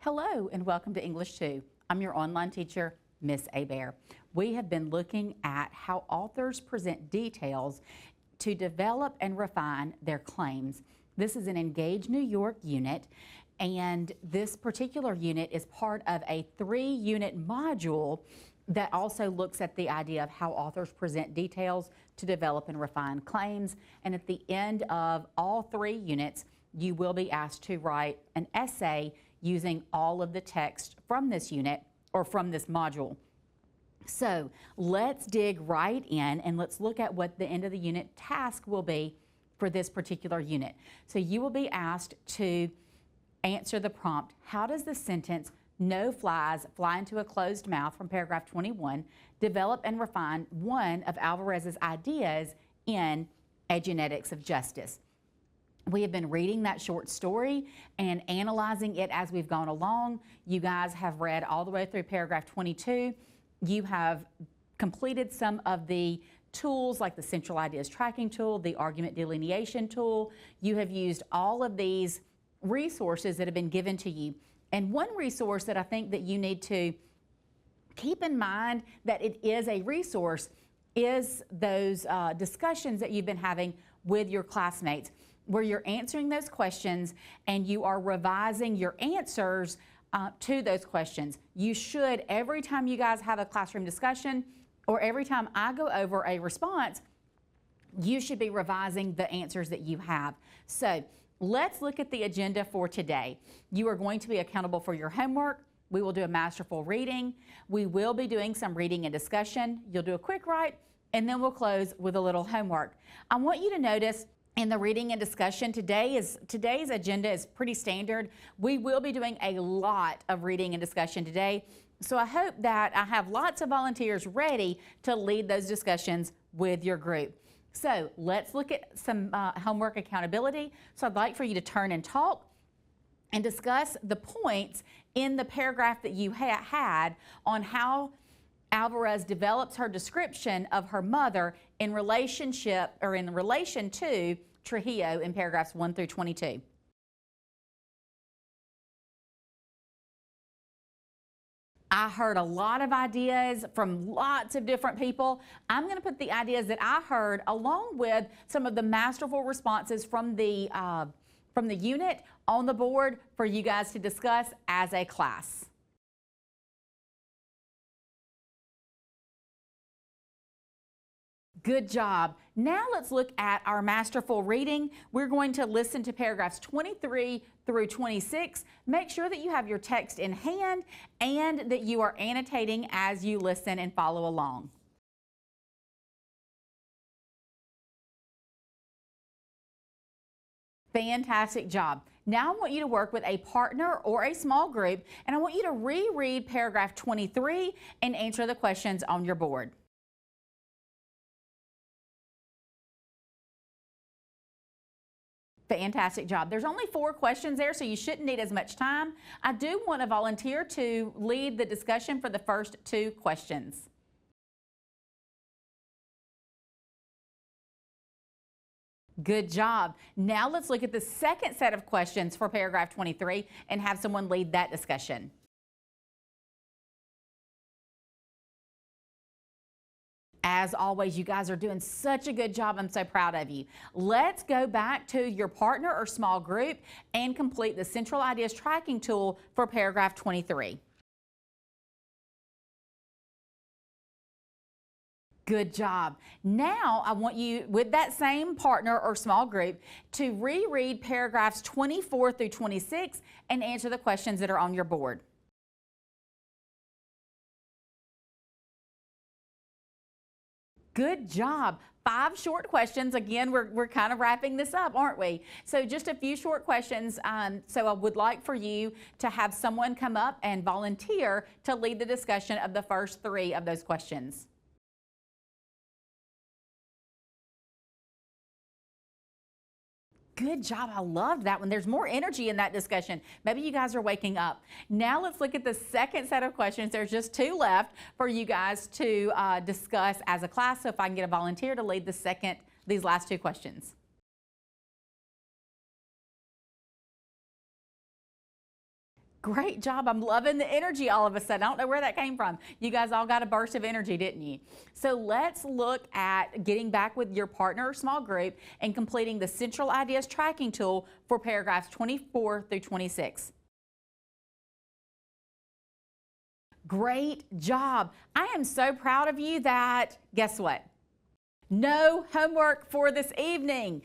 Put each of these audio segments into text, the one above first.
Hello and welcome to English 2. I'm your online teacher, Miss Abear. We have been looking at how authors present details to develop and refine their claims. This is an Engage New York unit, and this particular unit is part of a 3-unit module that also looks at the idea of how authors present details to develop and refine claims. And at the end of all 3 units, you will be asked to write an essay using all of the text from this unit or from this module. So let's dig right in and let's look at what the end of the unit task will be for this particular unit. So you will be asked to answer the prompt, how does the sentence, "No flies fly into a closed mouth" from paragraph 21, develop and refine one of Alvarez's ideas in A Genetics of Justice? We have been reading that short story and analyzing it as we've gone along. You guys have read all the way through paragraph 22. You have completed some of the tools like the Central Ideas Tracking tool, the Argument Delineation tool. You have used all of these resources that have been given to you. And one resource that I think that you need to keep in mind that it is a resource is those discussions that you've been having with your classmates, where you're answering those questions and you are revising your answers to those questions. You should, every time you guys have a classroom discussion or every time I go over a response, you should be revising the answers that you have. So let's look at the agenda for today. You are going to be accountable for your homework. We will do a masterful reading. We will be doing some reading and discussion. You'll do a quick write, and then we'll close with a little homework. I want you to notice in the reading and discussion, today's agenda is pretty standard. We will be doing a lot of reading and discussion today. So I hope that I have lots of volunteers ready to lead those discussions with your group. So let's look at some homework accountability. So I'd like for you to turn and talk and discuss the points in the paragraph that you had on how Alvarez develops her description of her mother in relation to Trujillo in paragraphs 1 through 22. I heard a lot of ideas from lots of different people. I'm going to put the ideas that I heard along with some of the masterful responses from the unit on the board for you guys to discuss as a class. Good job. Now let's look at our masterful reading. We're going to listen to paragraphs 23 through 26. Make sure that you have your text in hand and that you are annotating as you listen and follow along. Fantastic job. Now I want you to work with a partner or a small group, and I want you to reread paragraph 23 and answer the questions on your board. Fantastic job. There's only 4 questions there, so you shouldn't need as much time. I do want to volunteer to lead the discussion for the first 2 questions. Good job. Now let's look at the second set of questions for paragraph 23 and have someone lead that discussion. As always, you guys are doing such a good job. I'm so proud of you. Let's go back to your partner or small group and complete the Central Ideas Tracking tool for paragraph 23. Good job. Now I want you, with that same partner or small group, to reread paragraphs 24 through 26 and answer the questions that are on your board. Good job. 5 short questions. Again, we're kind of wrapping this up, aren't we? So just a few short questions. So I would like for you to have someone come up and volunteer to lead the discussion of the first 3 of those questions. Good job. I loved that one. There's more energy in that discussion. Maybe you guys are waking up. Now let's look at the second set of questions. There's just 2 left for you guys to discuss as a class. So if I can get a volunteer to lead these last 2 questions. Great job. I'm loving the energy all of a sudden. I don't know where that came from. You guys all got a burst of energy, didn't you? So let's look at getting back with your partner or small group and completing the Central Ideas Tracking Tool for paragraphs 24 through 26. Great job. I am so proud of you that, guess what? No homework for this evening,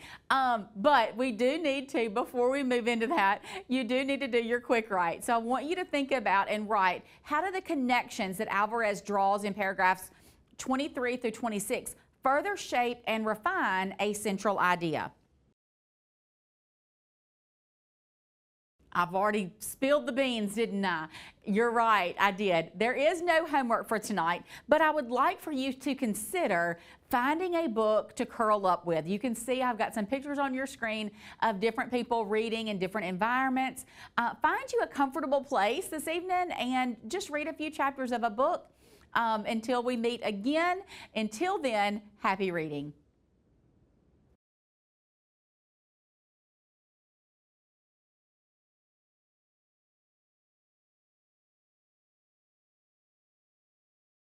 but we do need to, before we move into that, you do need to do your quick write. So I want you to think about and write, how do the connections that Alvarez draws in paragraphs 23 through 26 further shape and refine a central idea? I've already spilled the beans, didn't I? You're right, I did. There is no homework for tonight, but I would like for you to consider finding a book to curl up with. You can see I've got some pictures on your screen of different people reading in different environments. Find you a comfortable place this evening and just read a few chapters of a book until we meet again. Until then, happy reading.